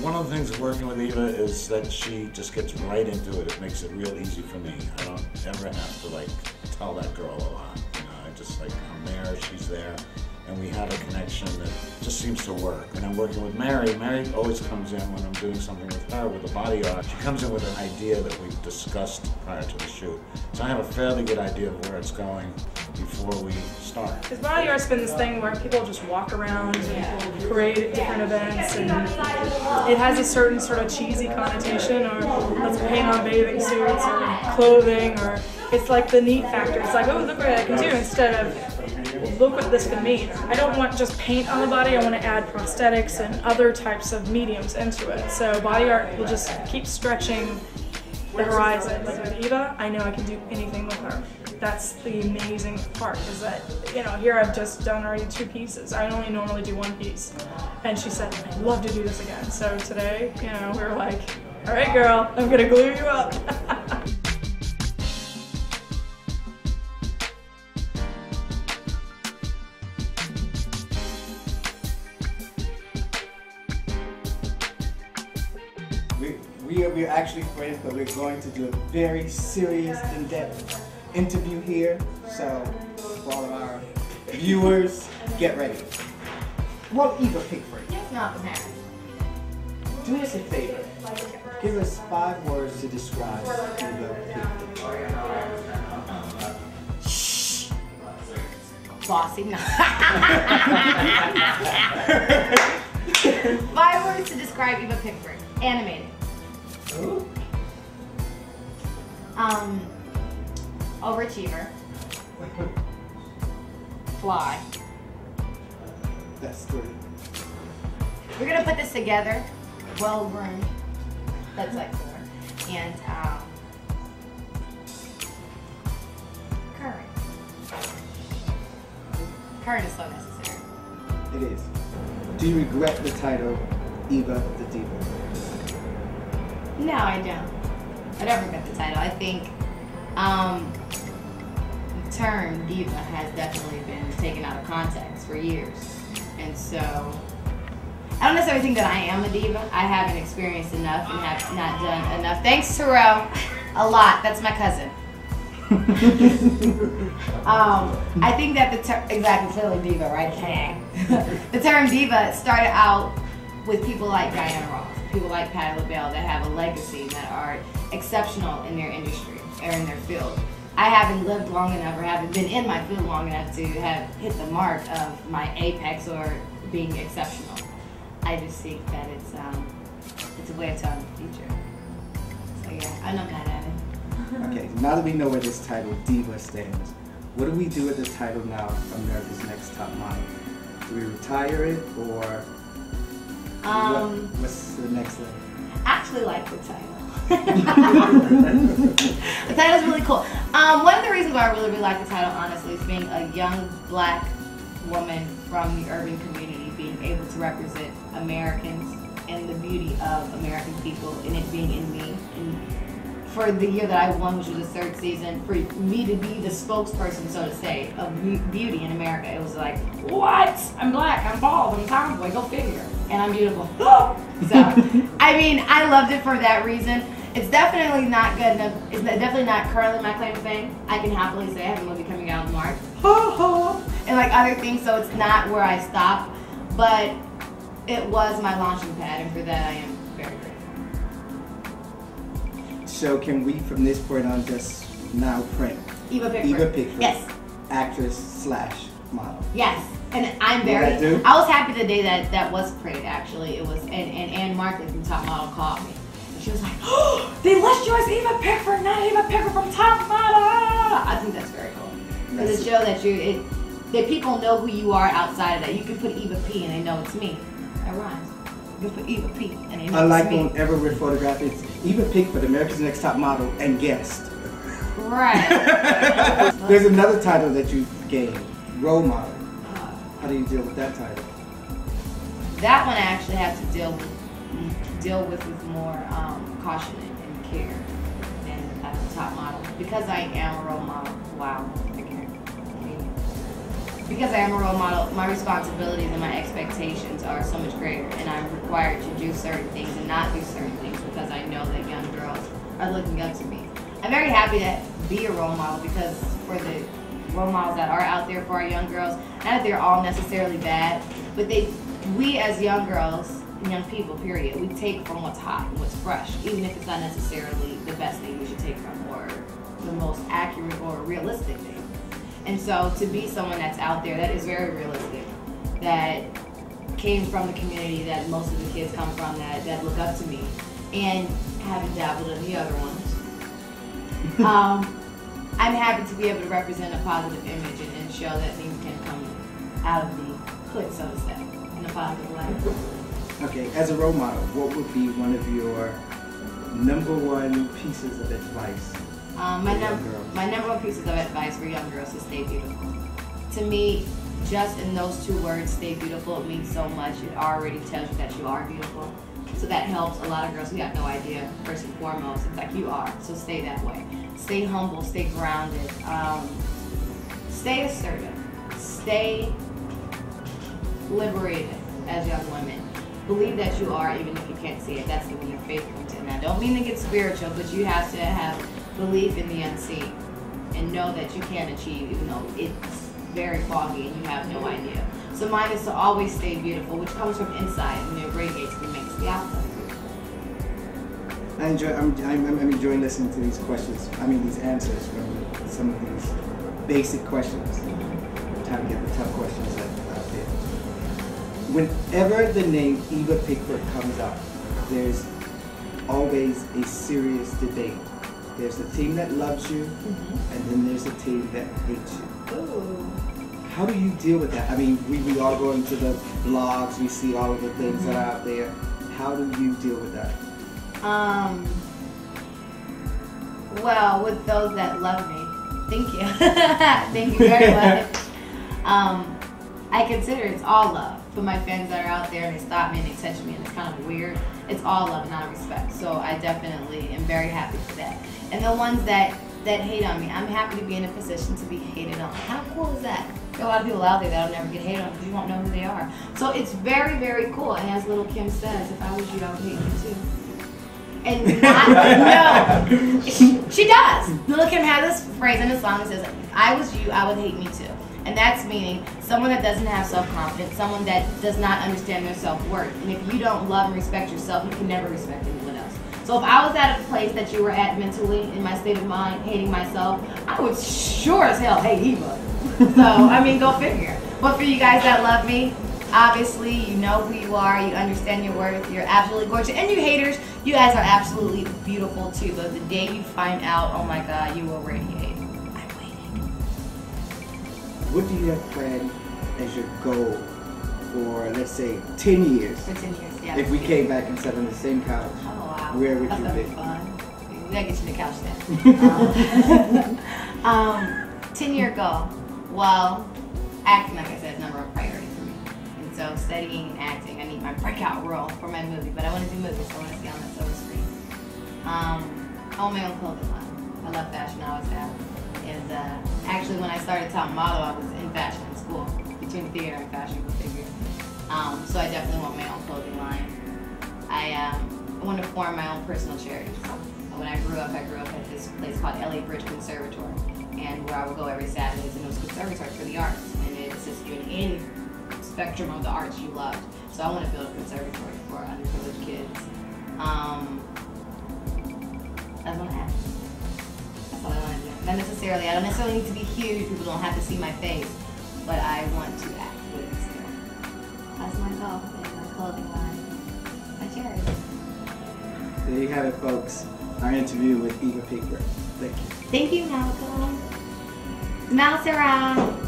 One of the things working with Eva is that she just gets right into it. It makes it real easy for me. I don't ever have to like tell that girl a lot. You know, I just like, I'm there, she's there, and we have a connection that just seems to work. And I'm working with Mary. Mary always comes in when I'm doing something with her with the body art. She comes in with an idea that we've discussed prior to the shoot. So I have a fairly good idea of where it's going before we start. Because body art's been this thing where people just walk around and parade at different events, and it has a certain sort of cheesy connotation, or let's paint on bathing suits or clothing, or it's like the neat factor. It's like, oh, look what I can do, instead of look what this can mean. I don't want just paint on the body, I want to add prosthetics and other types of mediums into it. So body art will just keep stretching the horizon. Like with Eva, I know I can do anything with her. That's the amazing part, is that, you know, here I've just done already 2 pieces. I only normally do 1 piece. And she said, I'd love to do this again. So today, you know, we were like, all right, girl, I'm gonna glue you up. We're actually friends, but we're going to do a very serious, in-depth interview here. So, for all of our viewers, get ready. Well, Eva Pigford, Yes, not the parent. do us a favor. Give us 5 words to describe Eva Pigford. Shh. Bossy. No. 5 words to describe Eva Pigford. Animated. Ooh. Overachiever. Fly. That's 3. We're gonna put this together. Well groomed. That's like 4. And current. Current is so necessary. It is. Do you regret the title Eva the Diva? No, I don't. I don't regret the title. I think the term diva has definitely been taken out of context for years. And so, I don't necessarily think that I am a diva. I haven't experienced enough and have not done enough. Thanks, Terrell. A lot. That's my cousin. I think that the term, exactly, clearly diva, right? The term diva started out with people like Diana Ross, people like Patti LaBelle that have a legacy, that are exceptional in their industry or in their field. I haven't lived long enough or haven't been in my field long enough to have hit the mark of my apex or being exceptional. I just think that it's a way of telling the future. So yeah, I'm not mad at it. Okay, now that we know where this title Diva stands, what do we do with the title now, America's Next Top Model? Do we retire it, or what's the next level? I actually like the title. The title's really cool. One of the reasons why I really like the title, honestly, is being a young black woman from the urban community, being able to represent Americans and the beauty of American people, and it being in me. And for the year that I won, which was the 3rd season, for me to be the spokesperson, so to say, of beauty in America, it was like, what? I'm black, I'm bald, I'm a tomboy, go figure. And I'm beautiful. So, I mean, I loved it for that reason. It's definitely not good enough. It's definitely not currently my claim to fame. I can happily say I have a movie coming out in March. And like other things, so it's not where I stop. But it was my launching pad, and for that I am very grateful. So can we, from this point on, just now print Eva Pigford. Eva Pigford, Yes. actress/model? Yes. And I'm very, I was happy the day that was printed, actually. It was, and Ann Markley from Top Model called me. And she was like, oh, they list you as Eva Pigford, not Eva Pigford from Top Model. I think that's very cool. Because it shows that that people know who you are outside of that. You can put Eva P and they know it's me. That rhymes. You can put Eva P and they know it's me. Unlike on Everwood Photograph, it's Eva Pigford, America's Next Top Model, and guest. Right. There's another title that you gave, Role Model. How do you deal with that title? That one I actually have to deal with more caution and care than the title Top Model, because I am a role model. Wow, I can't. because I am a role model, my responsibilities and my expectations are so much greater, and I'm required to do certain things and not do certain things because I know that young girls are looking up to me. I'm very happy to be a role model because for the role models that are out there for our young girls, not that they're all necessarily bad, but we as young girls, young people, period, we take from what's hot and what's fresh, even if it's not necessarily the best thing we should take from or the most accurate or realistic thing. And so to be someone that's out there that is very realistic, that came from the community that most of the kids come from, that look up to me, and haven't dabbled in the other ones, I'm happy to be able to represent a positive image and show that things can come out of the hood, so to say, in a positive light. Okay, as a role model, what would be one of your #1 pieces of advice? My number one pieces of advice for young girls is stay beautiful. To me, just in those 2 words, stay beautiful, it means so much. It already tells you that you are beautiful. So that helps a lot of girls who have no idea, first and foremost. It's like you are, so stay that way. Stay humble, stay grounded, stay assertive, stay liberated as young women. Believe that you are, even if you can't see it. That's when your faith comes in. I don't mean to get spiritual, but you have to have belief in the unseen and know that you can achieve, even though it's very foggy and you have no idea. So mine is to always stay beautiful, which comes from inside and it radiates and makes the outside beautiful. I'm enjoying listening to these questions. These answers from some of these basic questions. I'm trying to get the tough questions out there. Whenever the name Eva Pigford comes up, there's always a serious debate. There's the team that loves you, and then there's the team that hates you. Ooh. How do you deal with that? We all go into the blogs, we see all of the things that are out there. How do you deal with that? Well, with those that love me, thank you. Thank you very much. I consider it's all love. For my fans that are out there and they stop me and they touch me and it's kind of weird, it's all love and not respect. So I definitely am very happy for that. And the ones that hate on me, I'm happy to be in a position to be hated on. How cool is that? There are a lot of people out there that'll never get hated on because you won't know who they are. So it's very, very cool. And as little Kim says, if I was you, I would hate you too. And no, she does. Little Kim has this phrase in the song that says, if I was you, I would hate me too. And that's meaning someone that doesn't have self-confidence, someone that does not understand their self-worth. And if you don't love and respect yourself, you can never respect anyone else. So if I was at a place that you were at mentally, in my state of mind, hating myself, I would sure as hell hate Eva. So, go figure. But for you guys that love me, obviously you know who you are, you understand your worth, you're absolutely gorgeous. And you haters, you guys are absolutely beautiful too. But the day you find out, oh my God, you will radiate. What do you have planned as your goal for, let's say, 10 years? For 10 years, yeah. If we came back and sat on the same couch, where would you be? Fun. We gotta get you the couch then. 10-year goal. Well, acting, like I said, is #1 priority for me. And so studying and acting, I need my breakout role for my movie. But I want to do movies, so I want to see on that silver screen. I own my own clothing line. I love fashion, I always have. And actually, when I started top model, I was in fashion in school, between theater and fashion, go figure. So I definitely want my own clothing line. I want to form my own personal charities. When I grew up at this place called LA Bridge Conservatory, and where I would go every Saturday, and it was a conservatory for the arts, and it assists you in any spectrum of the arts you loved. So I want to build a conservatory for underprivileged kids. That's what I have. That's all I want to do. I don't necessarily need to be huge. People don't have to see my face, but I want to act with it still. That's my goal. My clothing line, my charity. There you have it, folks. Our interview with Eva Pigford. Thank you. Thank you, Malcolm. Mouse around.